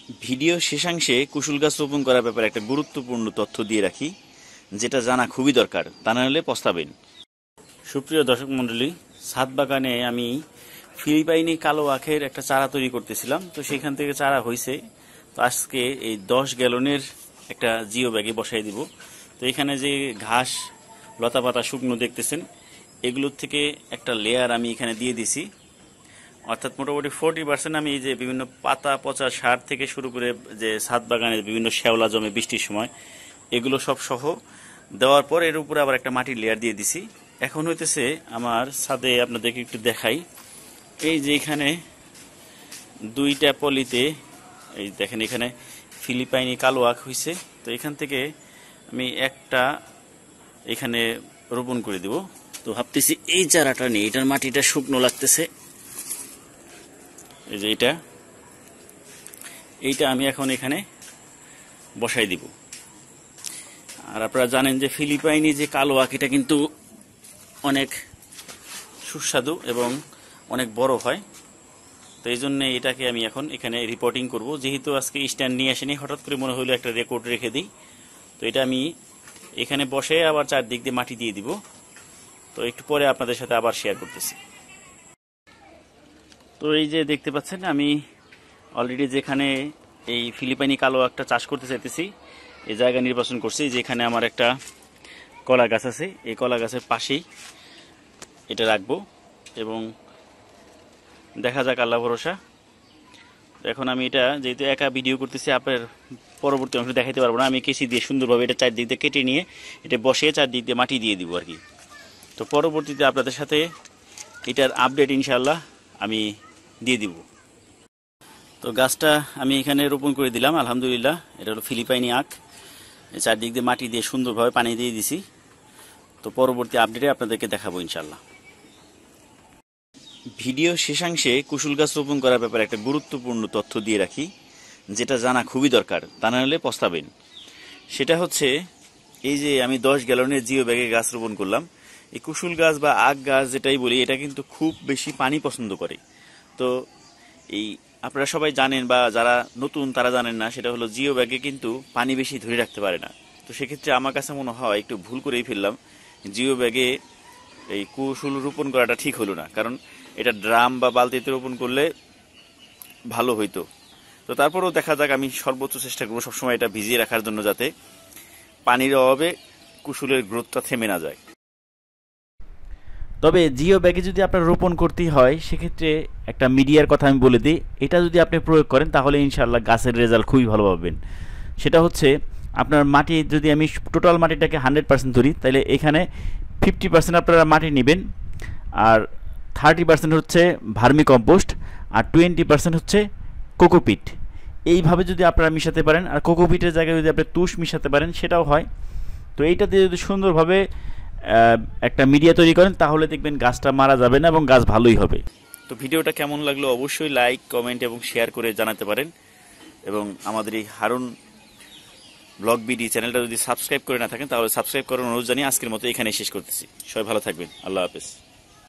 Video শেষাংশে কুশুল গাছ রোপণ করার ব্যাপারে একটা গুরুত্বপূর্ণ তথ্য দিয়ে রাখি, যেটা জানা খুবই দরকার, তা না হলে পস্তাবেন। সুপ্রিয় দর্শক মণ্ডলী, ছাদ বাগানে আমি ফিলিপাইনি কালো আখের একটা চারা তৈরি করতেছিলাম। তো সেখান থেকে চারা হয়েছে। তো আজকে এই 10 গ্যালনের একটা জিও ব্যাগে বসাই দিব। তো এখানে যে ঘাস লতা পাতা শুকনো দেখতেছেন, এগুলোর থেকে একটা লেয়ার আমি এখানে দিয়ে দিছি। অর্থাৎ মোটামুটি 40% আমি এই যে বিভিন্ন পাতা পচা সার থেকে শুরু করে যে ছাদ বাগানের বিভিন্ন শ্যাওলা জমে বৃষ্টির সময়, এগুলো সব সহ দেওয়ার পর এর উপরে আবার একটা মাটির লেয়ার দিয়ে দিছি। এখন হইতেছে আমার ছাদে আপনাদেরকে একটু দেখাই। এই যে এখানে 2টা পলিতে এই দেখেন, এখানে ফিলিপাইনি কালো আখ হয়েছে। তো এখান থেকে আমি একটা এখানে রোপণ করে দেব। তো ভাবতেছি এই চারাটা নিয়ে, এটার মাটিটা শুকনো লাগতেছে। এই যে এইটা আমি এখন এখানে বসাই দিব। আর আপনারা জানেন যে ফিলিপাইনি যে কালো আখ, এটা কিন্তু অনেক সুস্বাদু এবং অনেক বড় হয়। তো এই জন্য এটাকে আমি এখন এখানে রিপোর্টিং করব। যেহেতু আজকে স্ট্যান্ড নিয়ে আসেনি, হঠাৎ করে মনে হলো একটা রেকর্ড রেখে দিই। তো এটা আমি এখানে বসে আবার চারদিক দিয়ে মাটি দিয়ে দিব। তো একটু পরে আপনাদের সাথে আবার শেয়ার করতেছি। তো এই যে দেখতে পাচ্ছেন, আমি অলরেডি যেখানে এই ফিলিপাইনি কালো আখটা চাষ করতে চাইতেছি, এই জায়গা নির্বাচন করছি। যেখানে আমার একটা কলা গাছ আছে, এই কলা গাছের পাশেই এটা রাখবো এবং দেখা যাক, আল্লাহ ভরসা। এখন আমি এটা যেহেতু একা ভিডিও করতেছি, আপনার পরবর্তী অংশ দেখাতে পারবো না। আমি কেসি দিয়ে সুন্দরভাবে এটা চারদিক দিয়ে কেটে নিয়ে এটা বসিয়ে চারদিক দিয়ে মাটি দিয়ে দিব আর কি। তো পরবর্তীতে আপনাদের সাথে এটার আপডেট ইনশাআল্লাহ আমি দিয়ে দিব। তো গাছটা আমি এখানে রোপণ করে দিলাম, আলহামদুলিল্লাহ। এটা হলো ফিলিপাইনি আখ। চারদিক দিয়ে মাটি দিয়ে সুন্দরভাবে পানি দিয়ে দিছি। তো পরবর্তী আপডেটে আপনাদেরকে দেখাবো ইনশাআল্লাহ। ভিডিও শেষাংশে কুশুল গাছ রোপণ করার ব্যাপারে একটা গুরুত্বপূর্ণ তথ্য দিয়ে রাখি, যেটা জানা খুবই দরকার, তা না হলে পস্তাবেন। সেটা হচ্ছে, এই যে আমি 10 গ্যালনের জিও ব্যাগে গাছ রোপণ করলাম। এই কুশুল গাছ বা আখ গাছ যেটাই বলি, এটা কিন্তু খুব বেশি পানি পছন্দ করে। তো এই আপনারা সবাই জানেন, বা যারা নতুন তারা জানেন না, সেটা হলো জিও ব্যাগে কিন্তু পানি বেশি ধরে রাখতে পারে না। তো সেক্ষেত্রে আমার কাছে মনে হয় একটু ভুল করেই ফেললাম। জিও ব্যাগে এই কুশুল রোপণ করাটা ঠিক হলো না, কারণ এটা ড্রাম বা বালতিতে রোপণ করলে ভালো হইতো। তো তারপরেও দেখা যাক, আমি সর্বোচ্চ চেষ্টা করবো সবসময় এটা ভিজিয়ে রাখার জন্য, যাতে পানির অভাবে কুশুলের গ্রোথটা থেমে না যায়। তবে জিও ব্যাগে যদি আপনার রোপণ করতেই হয়, সেক্ষেত্রে একটা মিডিয়ার কথা আমি বলে দিই। এটা যদি আপনি প্রয়োগ করেন, তাহলে ইনশাআল্লাহ গাছের রেজাল্ট খুবই ভালো পাবেন। সেটা হচ্ছে, আপনার মাটি যদি আমি টোটাল মাটিটাকে 100% ধরি, তাহলে এখানে 50% আপনারা মাটি নেবেন, আর 30% হচ্ছে ভার্মি কম্পোস্ট, আর 20% হচ্ছে কোকোপিট। এইভাবে যদি আপনারা মিশাতে পারেন, আর কোকোপিটের জায়গায় যদি আপনি তুষ মিশাতে পারেন, সেটাও হয়। তো এইটা দিয়ে যদি সুন্দরভাবে একটা মিডিয়া তৈরি করেন, তাহলে দেখবেন গাছটা মারা যাবে না এবং গাছ ভালোই হবে। তো ভিডিওটা কেমন লাগলো অবশ্যই লাইক, কমেন্ট এবং শেয়ার করে জানাতে পারেন। এবং আমাদের এই হারুন ব্লগ বিডি চ্যানেলটা যদি সাবস্ক্রাইব করে না থাকেন, তাহলে সাবস্ক্রাইব করার অনুরোধ জানিয়ে আজকের মতো এখানেই শেষ করতেছি। সবাই ভালো থাকবেন। আল্লাহ হাফেজ।